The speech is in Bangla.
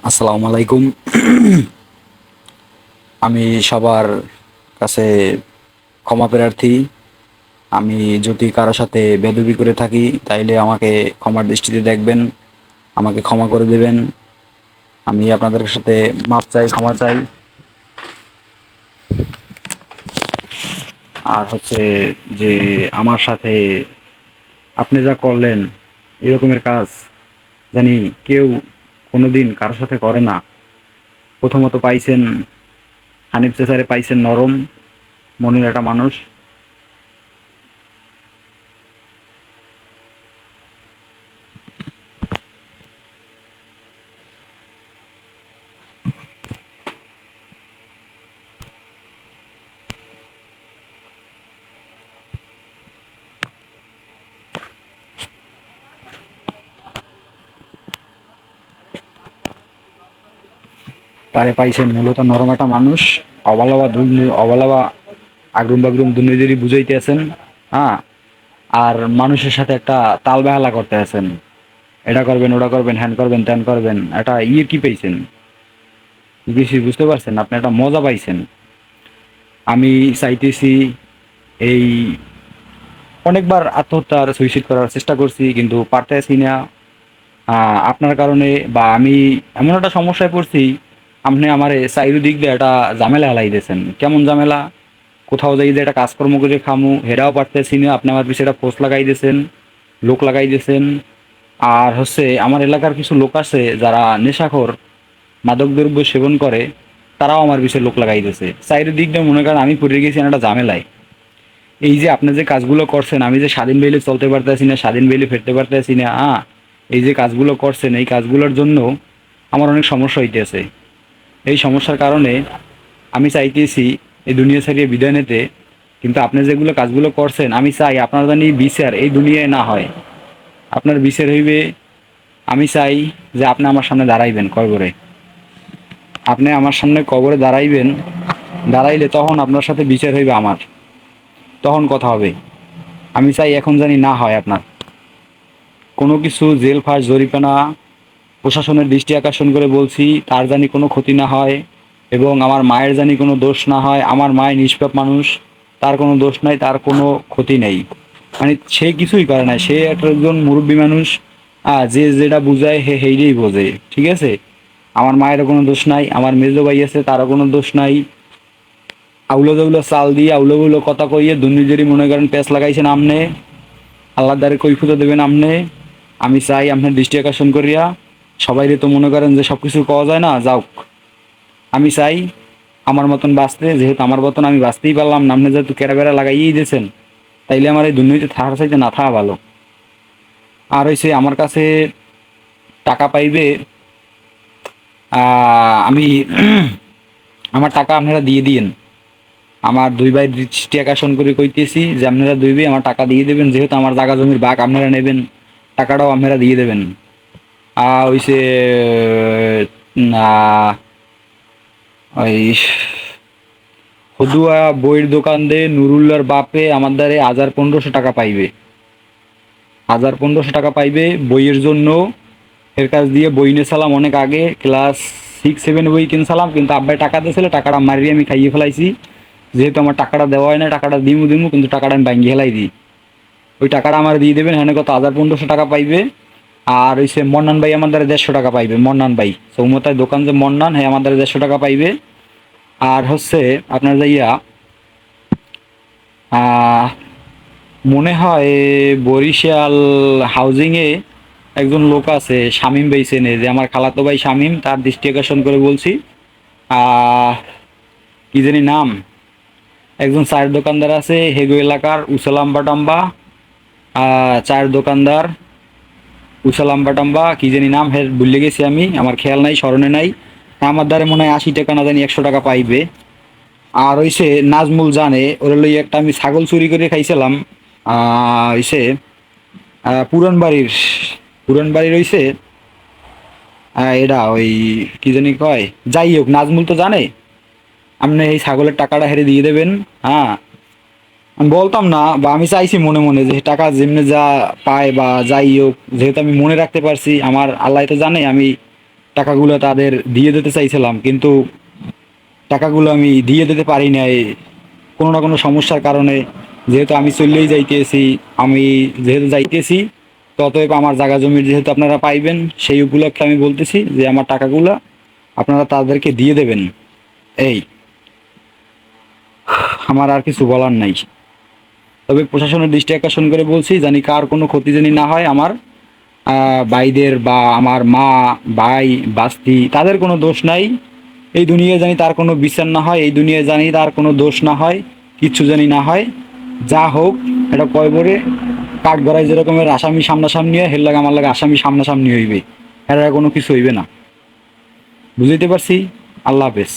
আসসালামু আলাইকুম। আমি সবার কাছে ক্ষমা প্রার্থী। আমি যদি কারো সাথে বেয়াদবি করে থাকি তাইলে আমাকে ক্ষমার দৃষ্টিতে দেখবেন, আমাকে ক্ষমা করে দেবেন। আমি আপনাদের সাথে মাপ চাই, ক্ষমা চাই। আর হচ্ছে যে আমার সাথে আপনি যা করলেন এরকমের কাজ জানি কেউ কোনোদিন কারোর সাথে করে না। প্রথমত পাইছেন হানিফ চেসারে, পাইছেন নরম মনের একটা মানুষ। তারে পাইছেন মূলত নরম একটা মানুষ। অবালাবা আগরুম বাগরুম দুর্নীতি বুঝাইতে আছেন। হ্যাঁ, আর মানুষের সাথে একটা তাল বেহালা করতে আছেন। এটা করবেন, ওটা করবেন, হ্যান করবেন, ত্যান করবেন, একটা কি পাইছেন, বেশি বুঝতে পারছেন, আপনি একটা মজা পাইছেন। আমি চাইতেছি এই অনেকবার আত্মহত্যার সুইসাইড করার চেষ্টা করছি কিন্তু পারতেছি না। আপনার কারণে বা আমি এমন একটা সমস্যায় পড়ছি, আপনি আমার চারিদিক দিয়ে একটা ঝামেলা হেলাই দিয়েছেন। কেমন ঝামেলা? কোথাও যাই যে একটা কাজকর্ম করে খামু হেরাও পারতেছি না, আপনি আমার পিছিয়ে একটা পোস্ট লাগাই দিয়েছেন, লোক লাগাই দিয়েছেন। আর হচ্ছে আমার এলাকার কিছু লোক আছে যারা নেশাখোর, মাদক দ্রব্য সেবন করে, তারাও আমার পিছিয়ে লোক লাগাই দিয়েছে। চারিদিক দিয়ে মনে করেন আমি পড়ে গেছি একটা ঝামেলায়। এই যে আপনি যে কাজগুলো করছেন, আমি যে স্বাধীন বেলে চলতে পারতেছি না, স্বাধীন বেলে ফিরতে পারতেছি না, এই যে কাজগুলো করছেন এই কাজগুলোর জন্য আমার অনেক সমস্যা হইতেছে। এই সমস্যার কারণে আমি চাইতেছি এই দুনিয়া ছাড়িয়ে বিদায় নিতে। কিন্তু আপনি যেগুলো কাজগুলো করছেন আমি চাই আপনার জানি বিচার এই দুনিয়ায় না হয়, আপনার বিচার হইবে। আমি চাই যে আপনি আমার সামনে দাঁড়াইবেন কবরে, আপনি আমার সামনে কবরে দাঁড়াইবেন। দাঁড়াইলে তখন আপনার সাথে বিচার হইবে আমার, তখন কথা হবে। আমি চাই এখন জানি না হয় আপনার কোনো কিছু, জেল ফাঁস জরিপানা প্রশাসনের দৃষ্টি আকর্ষণ করে বলছি, তার জানি কোনো ক্ষতি না হয় এবং আমার মায়ের জানি কোনো দোষ না হয়। আমার মায়ের নিষ্পাপ মানুষ, তার কোনো দোষ নাই, তার কোনো ক্ষতি নেই। মানে সে কিছুই করে না, সে একজন মুরব্বী মানুষ। যে যেটা বুঝায় হে হেইটাই বোঝে, ঠিক আছে। আমার মায়েরও কোনো দোষ নাই, আমার মেজো ভাই আছে তারও কোনো দোষ নাই। আউলো জাউলো চাল দিয়ে আউলো গুলো কথা কইয়ে দুর্নীতিরই মনে করেন প্যাঁচ লাগাইছেন আমনে, আল্লাহ দ্বারে কৈফুতো দেবেন আমনে। আমি চাই আপনার দৃষ্টি আকর্ষণ করিয়া, সবাই তো মনে করেন যে সব কিছু পাওয়া যায় না, যাওক। আমি চাই আমার মতন বাঁচতে, যেহেতু আমার মতন আমি বাঁচতেই পারলাম না, আপনি যেহেতু কেরা বেড়া লাগাইয়েই দিয়েছেন, তাইলে আমার এই দুর্নীতি থাকার চাইতে না থাকা ভালো। আর হয়েছে আমার কাছে টাকা পাইবে, আমি আমার টাকা আপনারা দিয়ে দিয়েন। আমার দুই ভাই দৃষ্টি আকর্ষণ করে কইতেছি যে আপনারা দুই ভাই আমার টাকা দিয়ে দেবেন, যেহেতু আমার জায়গা জমির ভাগ আপনারা নেবেন, টাকাটাও আপনারা দিয়ে দেবেন। হইছে না, ওই হদুয়া বইয়ের দোকান দিয়ে নুরুল্লার বাপে আমার দ্বারে 1500 টাকা পাইবে, 1500 টাকা পাইবে বইয়ের জন্য। এর কাছ দিয়ে বই নিয়েছিলাম অনেক আগে, ক্লাস 6-7 বই কিনছিলাম, কিন্তু আব্বাই টাকা দিয়েছিল, টাকাটা মারিয়ে আমি খাইয়ে ফেলাইছি। যেহেতু আমার টাকাটা দেওয়া হয় না, টাকাটা দিমু দিমু কিন্তু টাকাটা আমি ভাঙ্গি ফেলাই দিই। ওই টাকাটা আমার দিয়ে দেবেন, হ্যাঁ কত 1500 টাকা পাইবে। আর হইছে মন্নান ভাই আমার দ্বারা 150 টাকা পাইবে, মন্নান ভাই সৌমতায় দোকান যে মন্নান, হ্যাঁ আমার দ্বারা 150 টাকা পাইবে। আর হচ্ছে আপনার যাইয়া মনে হয় বরিশাল হাউজিংয়ে একজন লোক আছে শামীম ভাই, চেনে যে আমার খালাতো ভাই শামীম, তার দৃষ্টি আকর্ষণ করে বলছি। কি জানি নাম, একজন চায়ের দোকানদার আছে হেগো এলাকার, উসালাম্বা টাম্বা চায়ের দোকানদার, উসালাম্বা টাম্বা কি জানি নাম, হে ভুলে গেছি আমি, আমার খেয়াল নাই, স্মরণে নাই। আমার দ্বারা মনে হয় 80 টাকা না জানি 100 টাকা পাইবে। আর হইছে নাজমুল জানে, ওরা লই একটা আমি ছাগল চুরি করে খাইছিলাম। হইছে পুরান বাড়ির, পুরান বাড়ির হইছে এটা ওই কি জানি কয়, যাই হোক নাজমুল তো জানে। আপনি এই ছাগলের টাকাটা হেরে দিয়ে দেবেন। হ্যাঁ, আমি বলতাম না বা আমি চাইছি মনে মনে যে টাকা যেমনি যা পায় বা যাই হোক, যেহেতু আমি মনে রাখতে পারছি, আমার আল্লাহ তো জানে আমি টাকাগুলো তাদের দিয়ে দিতে চাইছিলাম, কিন্তু টাকাগুলো আমি দিয়ে দিতে পারি নাই কোনো না কোনো সমস্যার কারণে। যেহেতু আমি চললেই যাইতেছি, আমি যেহেতু যাইতেছি, ততএব আমার জায়গা জমির যেহেতু আপনারা পাইবেন, সেই উপলক্ষে আমি বলতেছি যে আমার টাকাগুলো আপনারা তাদেরকে দিয়ে দেবেন। এই, আমার আর কিছু বলার নাই। তবে প্রশাসনের দৃষ্টি আকর্ষণ করে বলছি, জানি কার কোনো ক্ষতি জানি না হয়। আমার ভাইদের বা আমার মা, ভাই, বাস্তি, তাদের কোনো দোষ নাই। এই দুনিয়ায় জানি তার কোনো বিচার না হয়, এই দুনিয়ায় জানি তার কোনো দোষ না হয়, কিচ্ছু জানি না হয়। যা হোক, এটা কয় বলে কাঠ গড়াই যেরকমের আসামি সামনাসামনি হয়, হের লাগে আমার লাগে আসামি সামনাসামনি হইবে, এর কোনো কিছু হইবে না। বুঝাইতে পারছি? আল্লাহ হাফেজ।